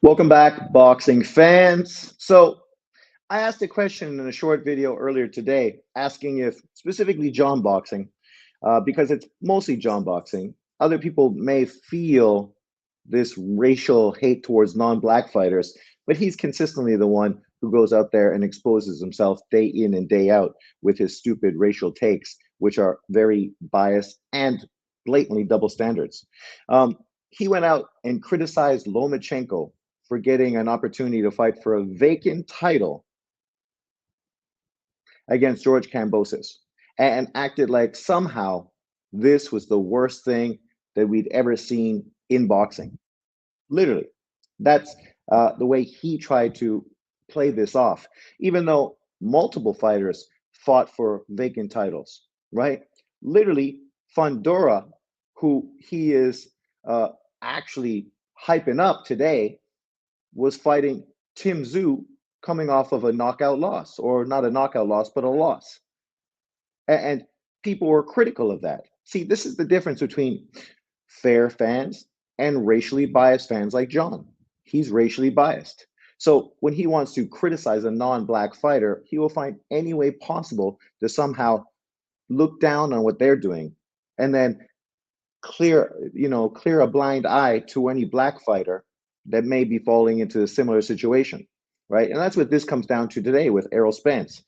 Welcome back, boxing fans. So, I asked a question in a short video earlier today asking if specifically John boxing, because it's mostly John boxing, other people may feel this racial hate towards non black fighters, but he's consistently the one who goes out there and exposes himself day in and day out with his stupid racial takes, which are very biased and blatantly double standards. Um, he went out and criticized Lomachenko for getting an opportunity to fight for a vacant title against George Kambosos and acted like somehow this was the worst thing that we'd ever seen in boxing. Literally, that's the way he tried to play this off, even though multiple fighters fought for vacant titles, right? Literally, Fundora, who he is actually hyping up today, was fighting Tim Tszyu coming off of a knockout loss, or not a knockout loss, but a loss. And people were critical of that. See, this is the difference between fair fans and racially biased fans like John. He's racially biased. So when he wants to criticize a non-black fighter, he will find any way possible to somehow look down on what they're doing and then clear a blind eye to any black fighter that may be falling into a similar situation, right? And that's what this comes down to today with Errol Spence.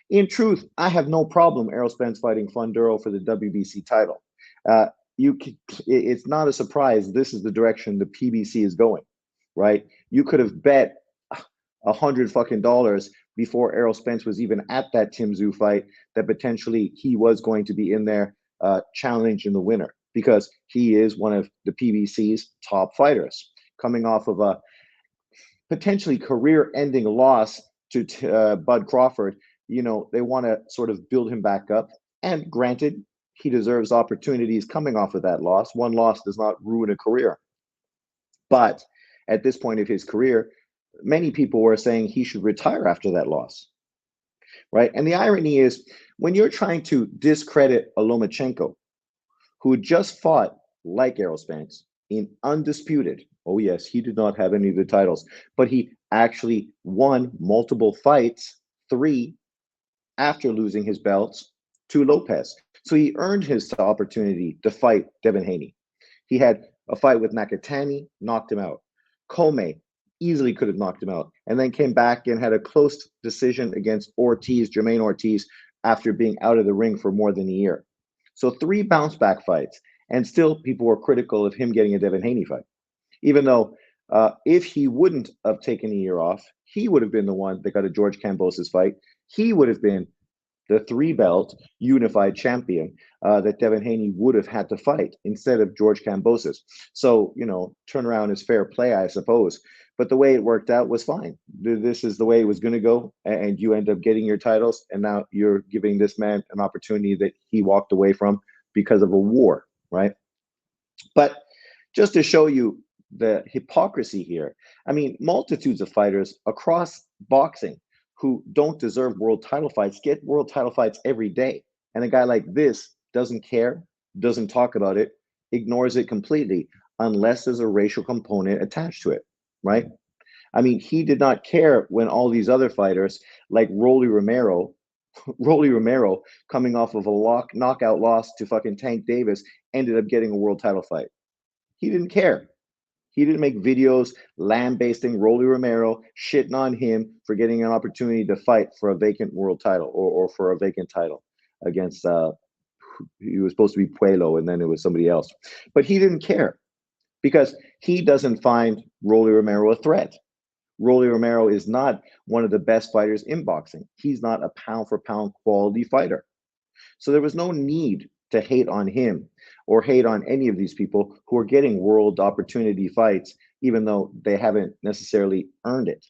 In truth, I have no problem Errol Spence fighting Funduro for the WBC title. Uh, it's not a surprise. This is the direction the PBC is going, right? You could have bet $100 before Errol Spence was even at that Tim Tszyu fight that potentially he was going to be in there challenging the winner because he is one of the PBC's top fighters coming off of a potentially career-ending loss to Bud Crawford. They want to sort of build him back up. And granted, he deserves opportunities coming off of that loss. One loss does not ruin a career. But at this point of his career, many people were saying he should retire after that loss, right? And the irony is when you're trying to discredit a Lomachenko who just fought like Errol Spence in undisputed. Oh, yes, he did not have any of the titles, but he actually won multiple fights, three after losing his belts to Lopez. So he earned his opportunity to fight Devin Haney. He had a fight with Nakatani, knocked him out. Comey easily could have knocked him out, and then came back and had a close decision against Jermaine Ortiz, after being out of the ring for more than a year. So three bounce back fights, and still people were critical of him getting a Devin Haney fight, even though if he wouldn't have taken a year off, he would have been the one that got a George Kambosos fight. He would have been the three belt unified champion that Devin Haney would have had to fight instead of George Kambosos. So, turnaround is fair play, I suppose. But the way it worked out was fine. This is the way it was going to go. And you end up getting your titles. And now you're giving this man an opportunity that he walked away from because of a war, right? But just to show you the hypocrisy here, I mean, multitudes of fighters across boxing who don't deserve world title fights get world title fights every day. And a guy like this doesn't care, doesn't talk about it, ignores it completely, unless there's a racial component attached to it, right? I mean, he did not care when all these other fighters like Rolly Romero coming off of a knockout loss to fucking Tank Davis ended up getting a world title fight. He didn't care. He didn't make videos lambasting Rolly Romero, shitting on him for getting an opportunity to fight for a vacant world title or for a vacant title against, he was supposed to be Puello and then it was somebody else. But he didn't care because he doesn't find Rolly Romero a threat. Rolly Romero is not one of the best fighters in boxing. He's not a pound for pound quality fighter. So there was no need to hate on him or hate on any of these people who are getting world opportunity fights, even though they haven't necessarily earned it.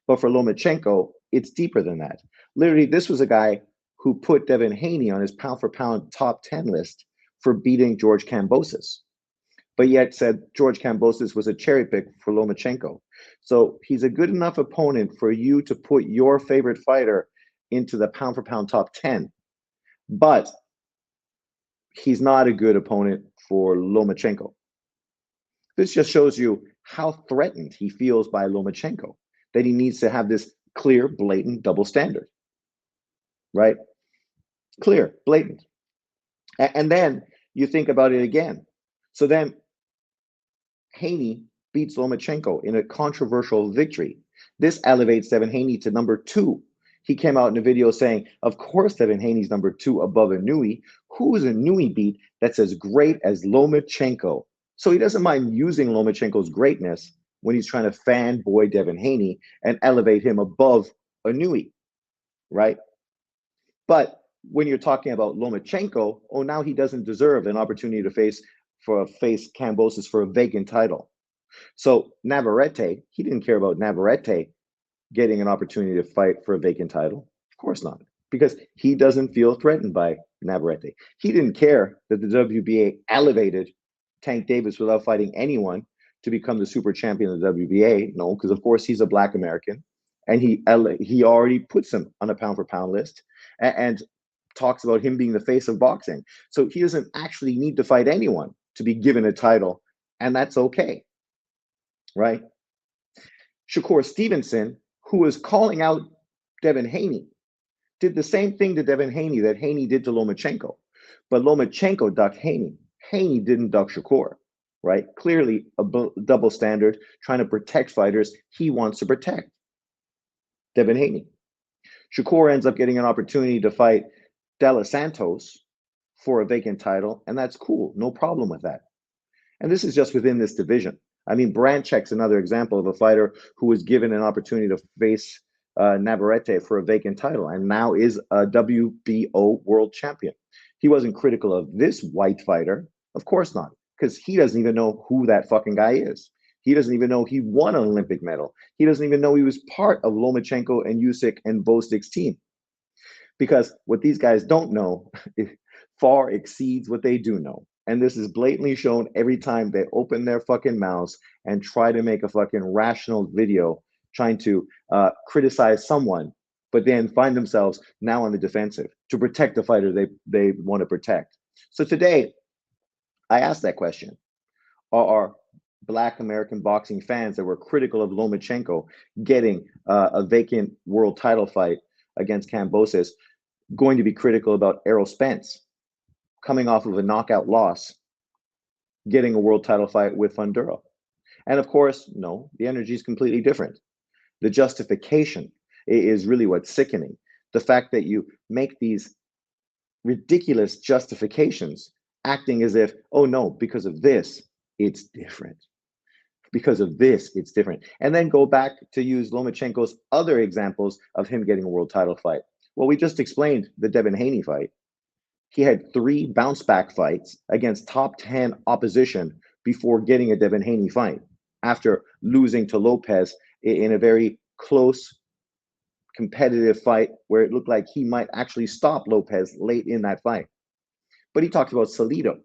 But for Lomachenko, it's deeper than that. Literally, this was a guy who put Devin Haney on his pound for pound top 10 list for beating George Kambosos, but yet said George Kambosos was a cherry pick for Lomachenko. So he's a good enough opponent for you to put your favorite fighter into the pound for pound top 10. But he's not a good opponent for Lomachenko. This just shows you how threatened he feels by Lomachenko, that he needs to have this clear, blatant double standard, right? Clear, blatant. And then you think about it again. So then Haney beats Lomachenko in a controversial victory. This elevates Devin Haney to number two. He came out in a video saying, of course, Devin Haney's number two above Inouye. Who is Inouye beat that's as great as Lomachenko? So he doesn't mind using Lomachenko's greatness when he's trying to fanboy Devin Haney and elevate him above Inouye, right? But when you're talking about Lomachenko, oh, now he doesn't deserve an opportunity to face Kambosos for a vacant title. So Navarrete, he didn't care about Navarrete getting an opportunity to fight for a vacant title. Of course not, because he doesn't feel threatened by Navarrete. He didn't care that the WBA elevated Tank Davis without fighting anyone to become the super champion of the WBA. No, because of course he's a Black American, and he already puts him on a pound for pound list and talks about him being the face of boxing. So he doesn't actually need to fight anyone to be given a title, and that's okay, right? Shakur Stevenson, who was calling out Devin Haney, did the same thing to Devin Haney that Haney did to Lomachenko. But Lomachenko ducked Haney. Haney didn't duck Shakur, right? Clearly a double standard, trying to protect fighters he wants to protect. Devin Haney. Shakur ends up getting an opportunity to fight De Los Santos for a vacant title, and that's cool. No problem with that. And this is just within this division. I mean, Branchek's another example of a fighter who was given an opportunity to face Navarrete for a vacant title and now is a WBO world champion. He wasn't critical of this white fighter. Of course not, because he doesn't even know who that fucking guy is. He doesn't even know he won an Olympic medal. He doesn't even know he was part of Lomachenko and Usyk and Bostic's team. Because what these guys don't know far exceeds what they do know. And this is blatantly shown every time they open their fucking mouths and try to make a fucking rational video trying to criticize someone, but then find themselves now on the defensive to protect the fighter they want to protect. So today, I asked that question. Are Black American boxing fans that were critical of Lomachenko getting a vacant world title fight against Kambosos going to be critical about Errol Spence coming off of a knockout loss, getting a world title fight with Fundura? And of course, no, the energy is completely different. The justification is really what's sickening. The fact that you make these ridiculous justifications, acting as if, oh no, because of this, it's different. Because of this, it's different. And then go back to use Lomachenko's other examples of him getting a world title fight. Well, we just explained the Devin Haney fight. He had 3 bounce back fights against top 10 opposition before getting a Devin Haney fight after losing to Lopez in a very close, competitive fight where it looked like he might actually stop Lopez late in that fight. But he talked about Salido,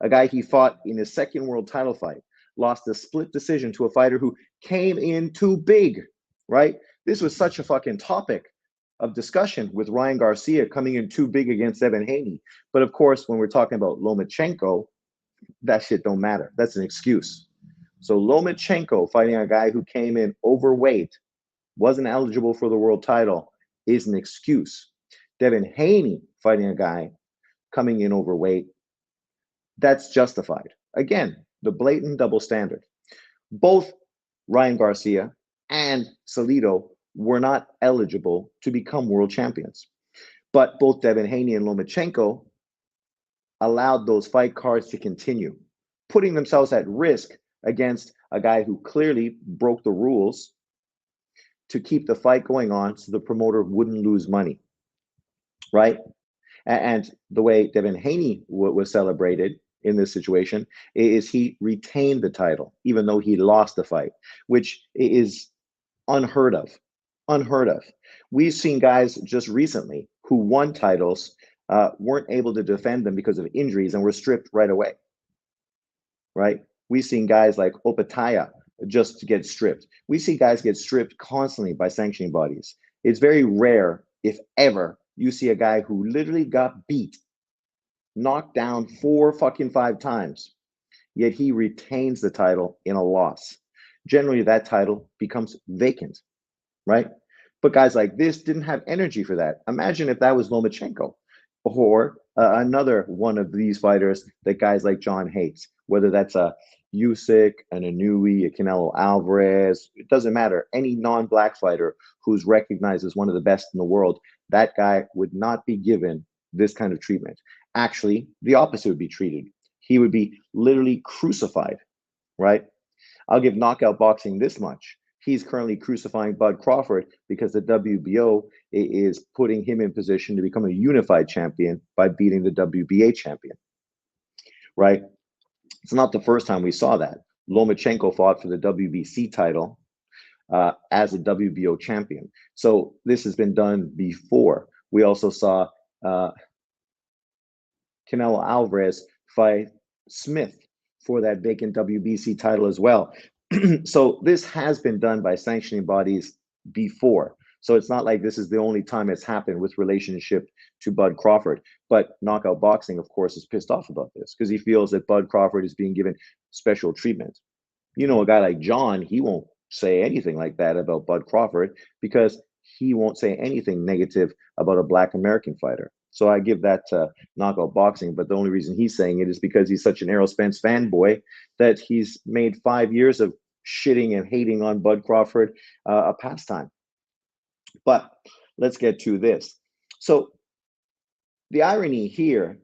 a guy he fought in his second world title fight, lost a split decision to a fighter who came in too big, right? This was such a fucking topic of discussion with Ryan Garcia coming in too big against Devin Haney. But of course, when we're talking about Lomachenko, that shit don't matter. That's an excuse. So Lomachenko fighting a guy who came in overweight, wasn't eligible for the world title, is an excuse. Devin Haney fighting a guy coming in overweight, that's justified. Again, the blatant double standard. Both Ryan Garcia and Salido were not eligible to become world champions. But both Devin Haney and Lomachenko allowed those fight cards to continue, putting themselves at risk against a guy who clearly broke the rules to keep the fight going on so the promoter wouldn't lose money, right? And the way Devin Haney was celebrated in this situation is he retained the title, even though he lost the fight, which is unheard of. Unheard of. We've seen guys just recently who won titles, weren't able to defend them because of injuries and were stripped right away, right? We've seen guys like Opataya just get stripped. We see guys get stripped constantly by sanctioning bodies. It's very rare, if ever, you see a guy who literally got beat, knocked down 4 fucking 5 times, yet he retains the title in a loss. generally that title becomes vacant, right? But guys like this didn't have energy for that. Imagine if that was Lomachenko or another one of these fighters that guys like John hates, whether that's a Usyk, an Inouye, a Canelo Alvarez, it doesn't matter. Any non-black fighter who's recognized as one of the best in the world, that guy would not be given this kind of treatment. Actually, the opposite would be treated. He would be literally crucified, right? I'll give knockout boxing this much. He's currently crucifying Bud Crawford because the WBO is putting him in position to become a unified champion by beating the WBA champion, right? It's not the first time we saw that. Lomachenko fought for the WBC title as a WBO champion. So this has been done before. We also saw uh, Canelo Alvarez fight Smith for that vacant WBC title as well. So this has been done by sanctioning bodies before. So it's not like this is the only time it's happened with relationship to Bud Crawford. But Knockout Boxing, of course, is pissed off about this because he feels that Bud Crawford is being given special treatment. You know, a guy like John, he won't say anything like that about Bud Crawford because he won't say anything negative about a Black American fighter. So I give that to Knockout Boxing, but the only reason he's saying it is because he's such an Errol Spence fanboy that he's made 5 years of shitting and hating on Bud Crawford a pastime. But let's get to this. So the irony here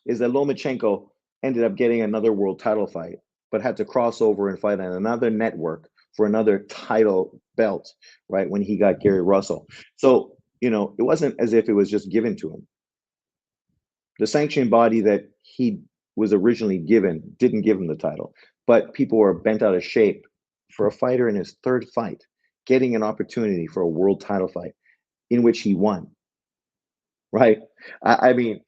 is that Lomachenko ended up getting another world title fight, but had to cross over and fight on another network for another title belt, right? When he got Gary Russell. So, you know, it wasn't as if it was just given to him. The sanctioning body that he was originally given didn't give him the title, but people were bent out of shape for a fighter in his third fight, getting an opportunity for a world title fight in which he won, right? I mean,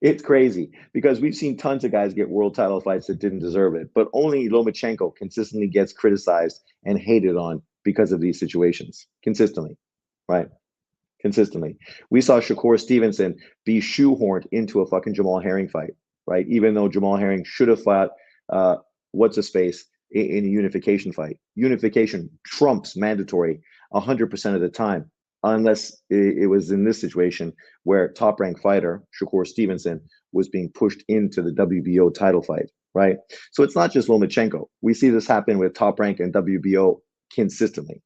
it's crazy because we've seen tons of guys get world title fights that didn't deserve it, but only Lomachenko consistently gets criticized and hated on because of these situations consistently, right? Consistently. We saw Shakur Stevenson be shoehorned into a fucking Jamal Herring fight, right? Even though Jamal Herring should have fought what's his face in a unification fight. Unification trumps mandatory 100% of the time, unless it was in this situation where top ranked fighter Shakur Stevenson was being pushed into the WBO title fight, right? So it's not just Lomachenko. We see this happen with top rank and WBO consistently.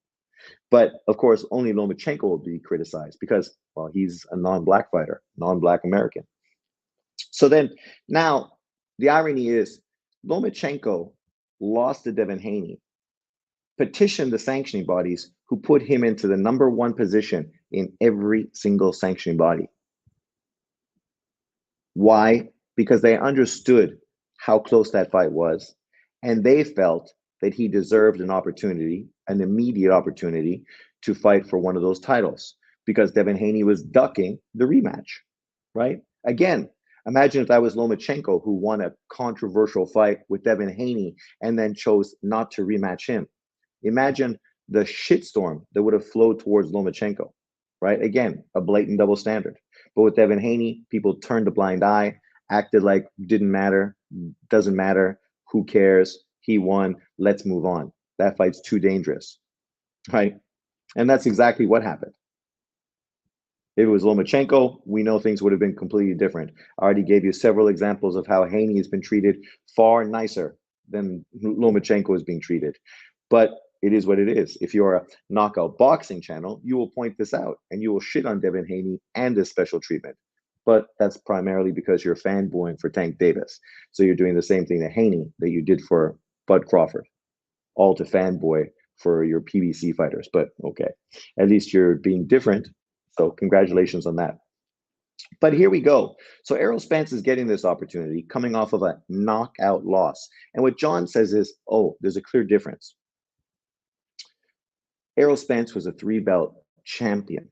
But of course, only Lomachenko will be criticized because, well, he's a non-black fighter, non-black American. So then now the irony is Lomachenko lost to Devin Haney, petitioned the sanctioning bodies who put him into the number one position in every single sanctioning body. Why? Because they understood how close that fight was, and they felt that he deserved an opportunity, an immediate opportunity to fight for one of those titles because Devin Haney was ducking the rematch, right? Again, imagine if that was Lomachenko who won a controversial fight with Devin Haney and then chose not to rematch him. Imagine the shitstorm that would have flowed towards Lomachenko, right? Again, a blatant double standard. But with Devin Haney, people turned a blind eye, acted like didn't matter, doesn't matter, who cares? He won, let's move on. That fight's too dangerous, right? And that's exactly what happened. If it was Lomachenko, we know things would have been completely different. I already gave you several examples of how Haney has been treated far nicer than Lomachenko is being treated. But it is what it is. If you're a knockout boxing channel, you will point this out and you will shit on Devin Haney and this special treatment. But that's primarily because you're fanboying for Tank Davis. So you're doing the same thing to Haney that you did for Bud Crawford, all to fanboy for your PBC fighters. But okay, at least you're being different. So congratulations on that. But here we go. So Errol Spence is getting this opportunity coming off of a knockout loss. And what John says is, oh, there's a clear difference. Errol Spence was a three-belt champion.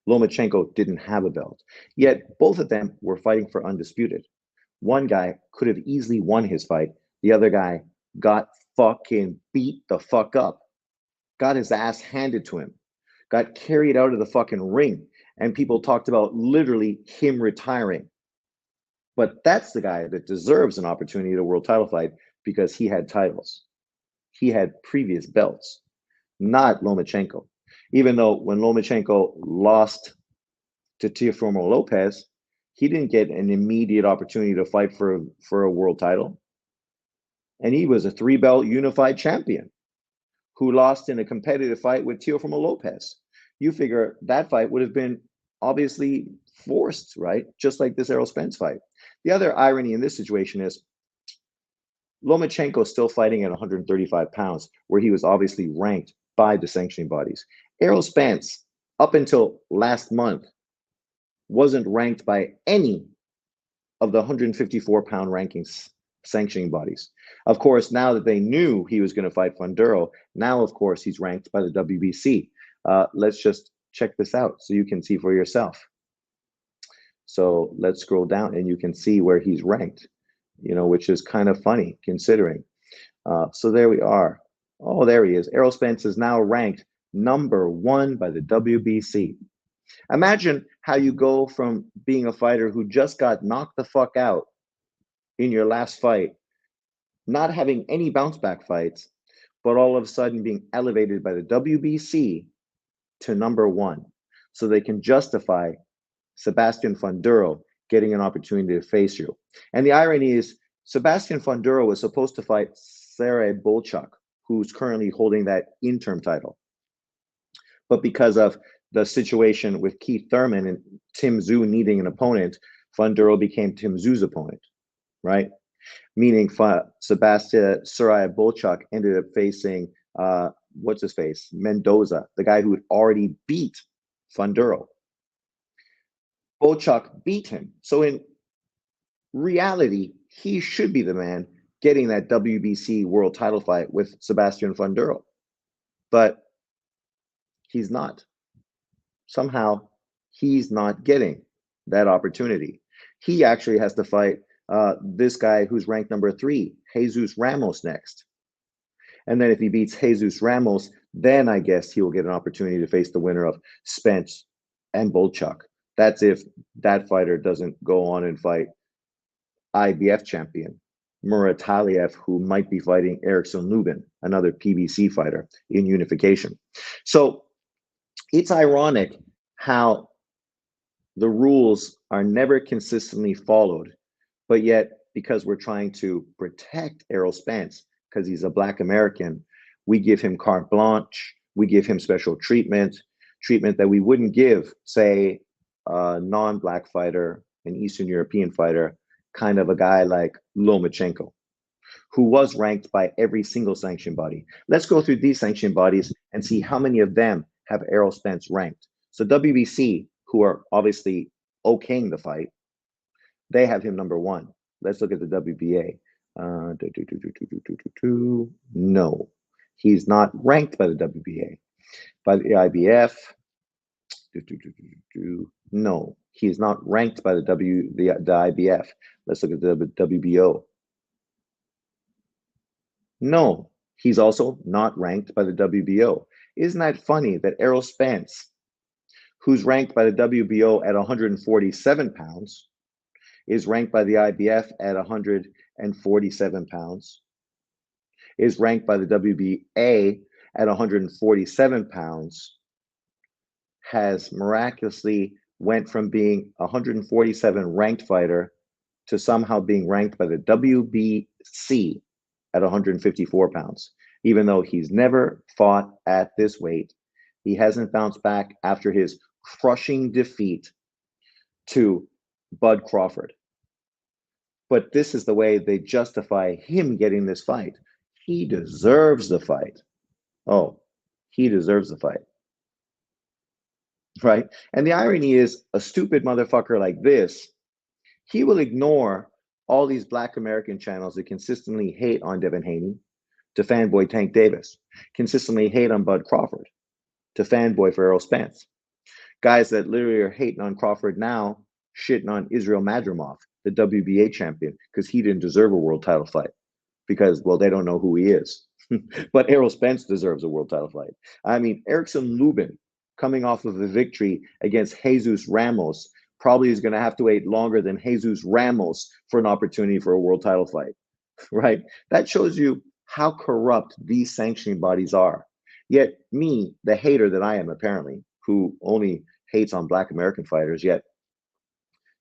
Lomachenko didn't have a belt. Yet both of them were fighting for undisputed. One guy could have easily won his fight. The other guy got fucking beat the fuck up, got his ass handed to him, got carried out of the fucking ring. And people talked about literally him retiring. But that's the guy that deserves an opportunity at a world title fight because he had titles. he had previous belts, not Lomachenko. Even though when Lomachenko lost to Teofimo Lopez, he didn't get an immediate opportunity to fight for a world title. And he was a 3-belt unified champion who lost in a competitive fight with Teofimo Lopez. You figure that fight would have been obviously forced, right? Just like this Errol Spence fight. The other irony in this situation is Lomachenko is still fighting at 135 pounds, where he was obviously ranked by the sanctioning bodies. Errol Spence, up until last month, wasn't ranked by any of the 154-pound rankings sanctioning bodies. Of course, now that they knew he was going to fight Funduro, now, of course, he's ranked by the WBC. Let's just check this out so you can see for yourself. So let's scroll down and you can see where he's ranked, which is kind of funny considering. So there we are. Oh, there he is. Errol Spence is now ranked #1 by the WBC. Imagine how you go from being a fighter who just got knocked the fuck out in your last fight, not having any bounce back fights, but all of a sudden being elevated by the WBC to #1 so they can justify Sebastian Funduro getting an opportunity to face you. And the irony is Sebastian Funduro was supposed to fight Sergey Bolchak, who's currently holding that interim title. But because of the situation with Keith Thurman and Tim Tszyu needing an opponent, Funduro became Tim Tszyu's opponent, right? Meaning Sebastian Sergey Bolchak ended up facing, what's his face? Mendoza, the guy who had already beat Funduro. Bolchak beat him. So in reality, he should be the man getting that WBC world title fight with Sebastian Funduro. But he's not. Somehow, he's not getting that opportunity. He actually has to fight this guy who's ranked #3, Jesus Ramos, next. And then if he beats Jesus Ramos, then I guess he will get an opportunity to face the winner of Spence and Bolchak. That's if that fighter doesn't go on and fight IBF champion Murat Taliev, who might be fighting Erickson Lubin, another PBC fighter in unification. So it's ironic how the rules are never consistently followed, but yet because we're trying to protect Errol Spence because he's a Black American, we give him carte blanche, we give him special treatment that we wouldn't give, say, a non-Black fighter, an Eastern European fighter, kind of a guy like Lomachenko, who was ranked by every single sanction body. Let's go through these sanction bodies and see how many of them have Errol Spence ranked. So WBC, who are obviously okaying the fight, they have him #1. Let's look at the WBA. No, he's not ranked by the WBA. By the IBF, no, he's not ranked by the IBF. Let's look at the WBO. No, he's also not ranked by the WBO. Isn't that funny that Errol Spence, who's ranked by the WBO at 147 pounds, is ranked by the IBF at 147 pounds, is ranked by the WBA at 147 pounds, has miraculously went from being a 147 ranked fighter to somehow being ranked by the WBC at 154 pounds, even though he's never fought at this weight. He hasn't bounced back after his crushing defeat to Bud Crawford. But this is the way they justify him getting this fight. He deserves the fight. Oh, he deserves the fight. Right? And the irony is, a stupid motherfucker like this, he will ignore all these Black American channels that consistently hate on Devin Haney, to fanboy Tank Davis, consistently hate on Bud Crawford, to fanboy for Errol Spence. Guys that literally are hating on Crawford now, shitting on Israel Madrimov, the WBA champion, because he didn't deserve a world title fight. Because, well, they don't know who he is. But Errol Spence deserves a world title fight. I mean, Erickson Lubin, coming off of a victory against Jesus Ramos, probably is going to have to wait longer than Jesus Ramos for an opportunity for a world title fight, right? That shows you how corrupt these sanctioning bodies are. Yet me, the hater that I am apparently, who only hates on Black American fighters, yet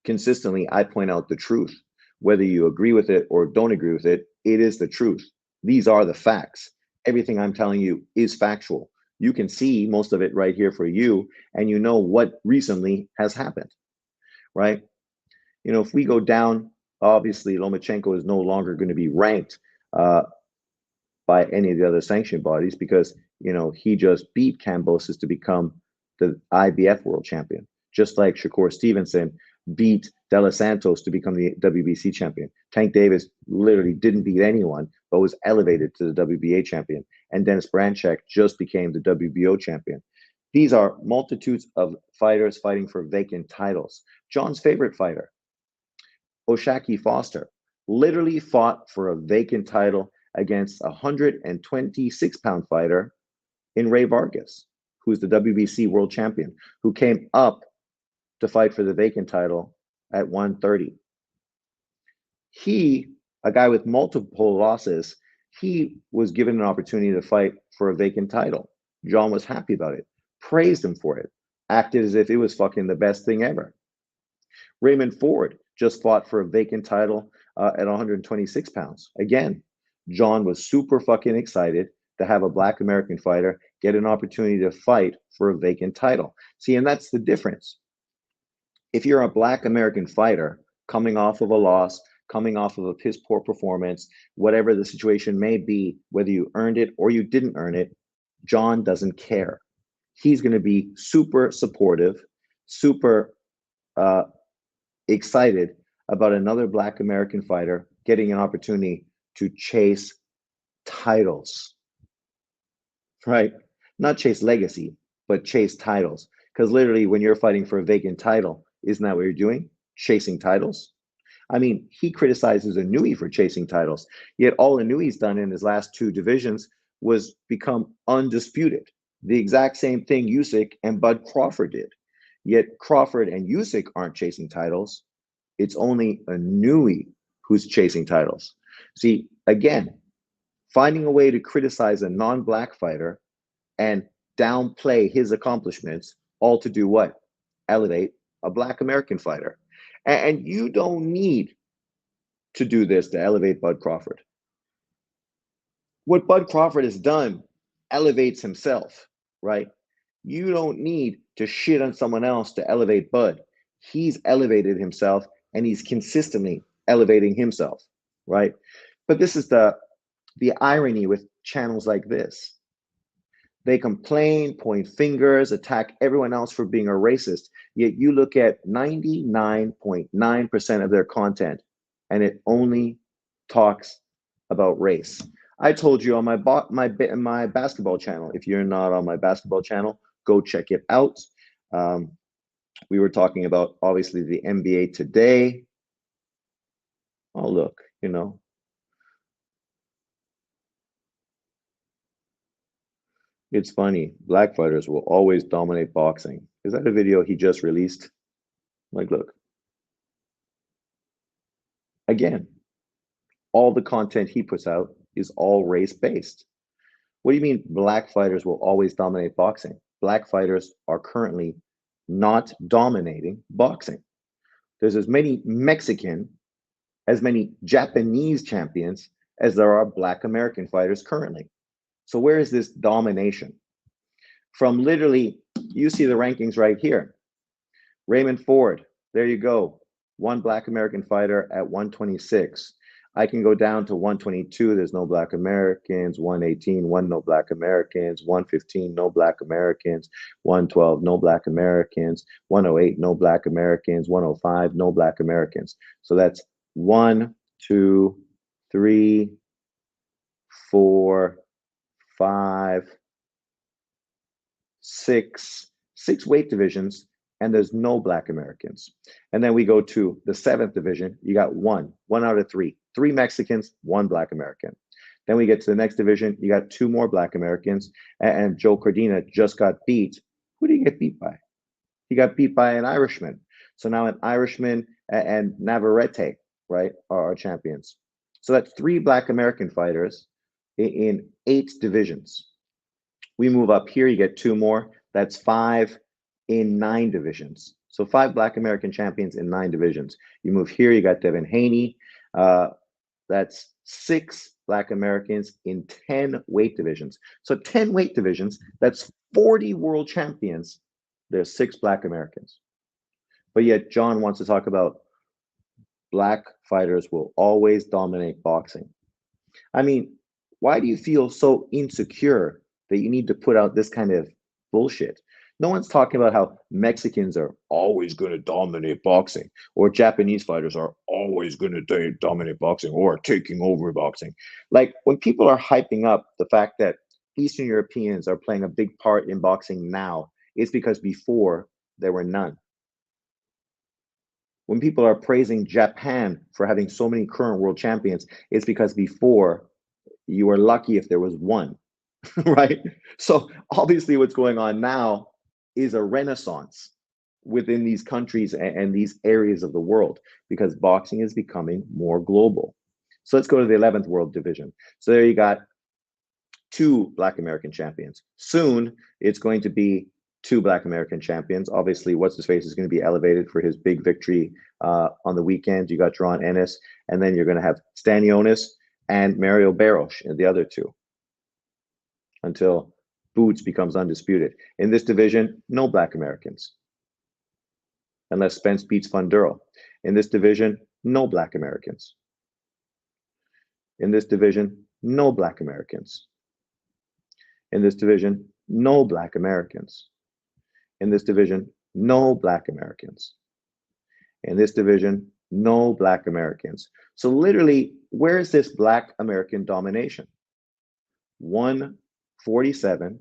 consistently I point out the truth. Whether you agree with it or don't agree with it, it is the truth. These are the facts. Everything I'm telling you is factual. You can see most of it right here for you, and you know what recently has happened, right? If we go down, obviously Lomachenko is no longer going to be ranked uh, by any of the other sanction bodies because he just beat Cambosis to become the IBF world champion, just like Shakur Stevenson beat De Los Santos to become the WBC champion. Tank Davis literally didn't beat anyone, but was elevated to the WBA champion. And Dennis Branchek just became the WBO champion. These are multitudes of fighters fighting for vacant titles. John's favorite fighter, Oshaki Foster, literally fought for a vacant title against a 126-pound fighter in Ray Vargas, who's the WBC world champion, who came up to fight for the vacant title at 130. He, a guy with multiple losses, he was given an opportunity to fight for a vacant title. John was happy about it, praised him for it, acted as if it was fucking the best thing ever. Raymond Ford just fought for a vacant title at 126 pounds. Again, John was super fucking excited to have a Black American fighter get an opportunity to fight for a vacant title. See, and that's the difference. If you're a Black American fighter coming off of a loss, coming off of a piss poor performance, whatever the situation may be, whether you earned it or you didn't earn it, John doesn't care. He's going to be super supportive, super excited about another Black American fighter getting an opportunity to chase titles, right? Not chase legacy, but chase titles. Because literally, when you're fighting for a vacant title, isn't that what you're doing? Chasing titles? I mean, he criticizes Inouye for chasing titles, yet all Inouye's done in his last two divisions was become undisputed. The exact same thing Usyk and Bud Crawford did. Yet Crawford and Usyk aren't chasing titles. It's only Inouye who's chasing titles. See, again, finding a way to criticize a non-Black fighter and downplay his accomplishments, all to do what? Elevate a Black American fighter. And you don't need to do this to elevate Bud Crawford. What Bud Crawford has done elevates himself, right? You don't need to shit on someone else to elevate Bud. He's elevated himself and he's consistently elevating himself, right? But this is the irony with channels like this. They complain, point fingers, attack everyone else for being a racist. Yet you look at 99.9% of their content and it only talks about race. I told you on my basketball channel, if you're not on my basketball channel, go check it out. We were talking about, obviously, the NBA today. Oh, look, it's funny. Black fighters will always dominate boxing. Is that a video he just released? Like, look. Again, all the content he puts out is all race-based. What do you mean Black fighters will always dominate boxing? Black fighters are currently not dominating boxing. There's as many Mexican, as many Japanese champions as there are Black American fighters currently. So where is this domination? From literally, you see the rankings right here. Raymond Ford, there you go. One Black American fighter at 126. I can go down to 122. There's no Black Americans. 118, one no Black Americans. 115, no Black Americans. 112, no Black Americans. 108, no Black Americans. 105, no Black Americans. So that's 1, 2, 3, 4, 5, 6 weight divisions, and there's no Black Americans. And then we go to the 7th division. You got one out of 3 Mexicans, 1 Black American. Then we get to the next division. You got 2 more Black Americans, and Joe Cordina just got beat. Who did he get beat by? He got beat by an Irishman. So now an Irishman and Navarrete, right, are champions. So that's 3 Black American fighters in 8 divisions. We move up here, you get 2 more. That's 5 in 9 divisions. So 5 Black American champions in 9 divisions. You move here, you got Devin Haney. That's 6 Black Americans in 10 weight divisions. So 10 weight divisions, that's 40 world champions. There's 6 Black Americans. But yet John wants to talk about Black fighters will always dominate boxing. I mean, why do you feel so insecure that you need to put out this kind of bullshit? No one's talking about how Mexicans are always going to dominate boxing, or Japanese fighters are always going to dominate boxing, or taking over boxing. Like when people are hyping up the fact that Eastern Europeans are playing a big part in boxing now, it's because before there were none. When people are praising Japan for having so many current world champions, it's because before you were lucky if there was one, right? So obviously what's going on now is a renaissance within these countries and these areas of the world because boxing is becoming more global. So let's go to the 11th world division. So there you got 2 Black American champions. Soon it's going to be 2 Black American champions. Obviously, what's his face is going to be elevated for his big victory on the weekend. You got Jaron Ennis, and then you're going to have Stanionis and Mario Barros in the other 2 until Boots becomes undisputed. In this division, no Black Americans, unless Spence beats Funduro. In this division, no Black Americans. In this division, no Black Americans. In this division, no Black Americans. In this division, no Black Americans. In this division, no Black Americans. So literally, where is this Black American domination? 147,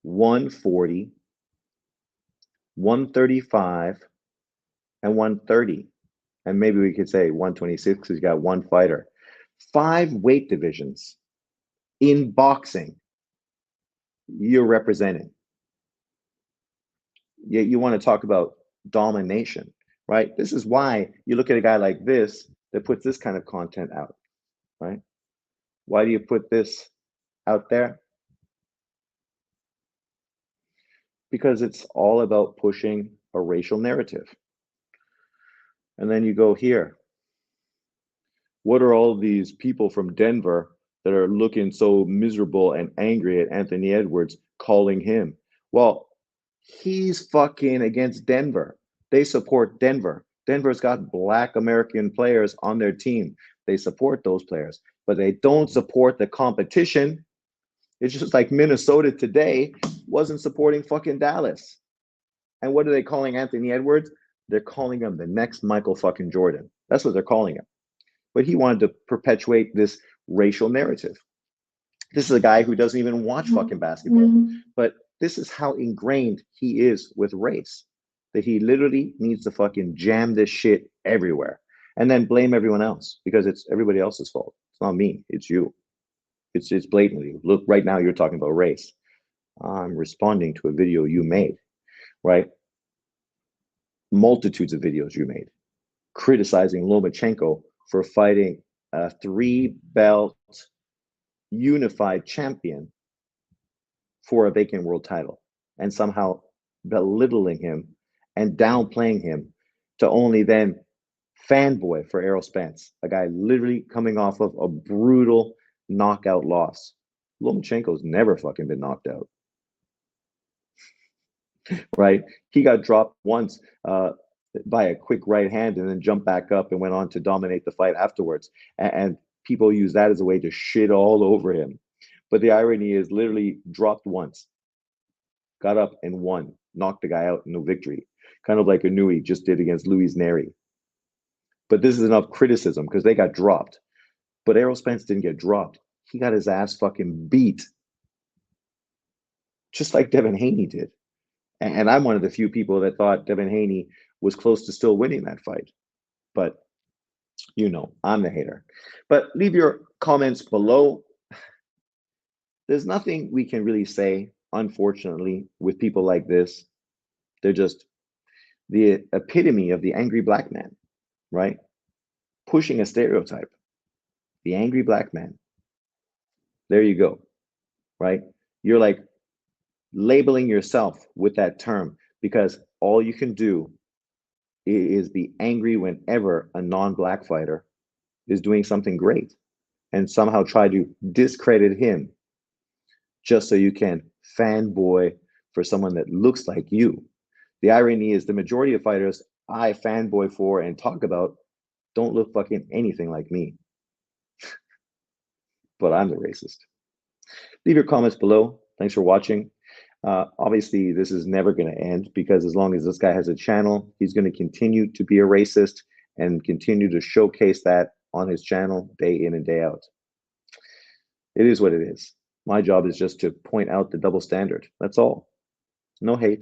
140, 135, and 130. And maybe we could say 126 because you got 1 fighter. 5 weight divisions in boxing you're representing. Yet you want to talk about domination, right? This is why you look at a guy like this that puts this kind of content out, right? Why do you put this out there? Because it's all about pushing a racial narrative. And then you go here. What are all these people from Denver that are looking so miserable and angry at Anthony Edwards calling him? Well, he's fucking against Denver. They support Denver. Denver's got Black American players on their team. They support those players, but they don't support the competition. It's just like Minnesota today wasn't supporting fucking Dallas. And what are they calling Anthony Edwards? They're calling him the next Michael fucking Jordan. That's what they're calling him. But he wanted to perpetuate this racial narrative. This is a guy who doesn't even watch fucking basketball. But this is how ingrained he is with race, that he literally needs to fucking jam this shit everywhere and then blame everyone else because it's everybody else's fault. It's not me, it's you. It's blatantly, look, right now you're talking about race. I'm responding to a video you made, right? Multitudes of videos you made criticizing Lomachenko for fighting a 3-belt unified champion for a vacant world title and somehow belittling him and downplaying him to only then fanboy for Errol Spence, a guy literally coming off of a brutal knockout loss. Lomachenko's never fucking been knocked out, right? He got dropped once by a quick right hand and then jumped back up and went on to dominate the fight afterwards. And people use that as a way to shit all over him. But the irony is literally dropped once, got up and won, knocked the guy out in a victory, kind of like Inui just did against Luis Neri. But this is enough criticism because they got dropped. But Errol Spence didn't get dropped. He got his ass fucking beat, just like Devin Haney did. And I'm one of the few people that thought Devin Haney was close to still winning that fight. But, you know, I'm the hater. But leave your comments below. There's nothing we can really say, unfortunately, with people like this. They're just the epitome of the angry black man, right? Pushing a stereotype. The angry black man. There you go, right? You're like labeling yourself with that term because all you can do is be angry whenever a non-black fighter is doing something great and somehow try to discredit him just so you can fanboy for someone that looks like you. The irony is the majority of fighters I fanboy for and talk about don't look fucking anything like me, but I'm the racist. Leave your comments below. Thanks for watching. Obviously, this is never going to end because as long as this guy has a channel, he's going to continue to be a racist and continue to showcase that on his channel day in and day out. It is what it is. My job is just to point out the double standard. That's all. No hate.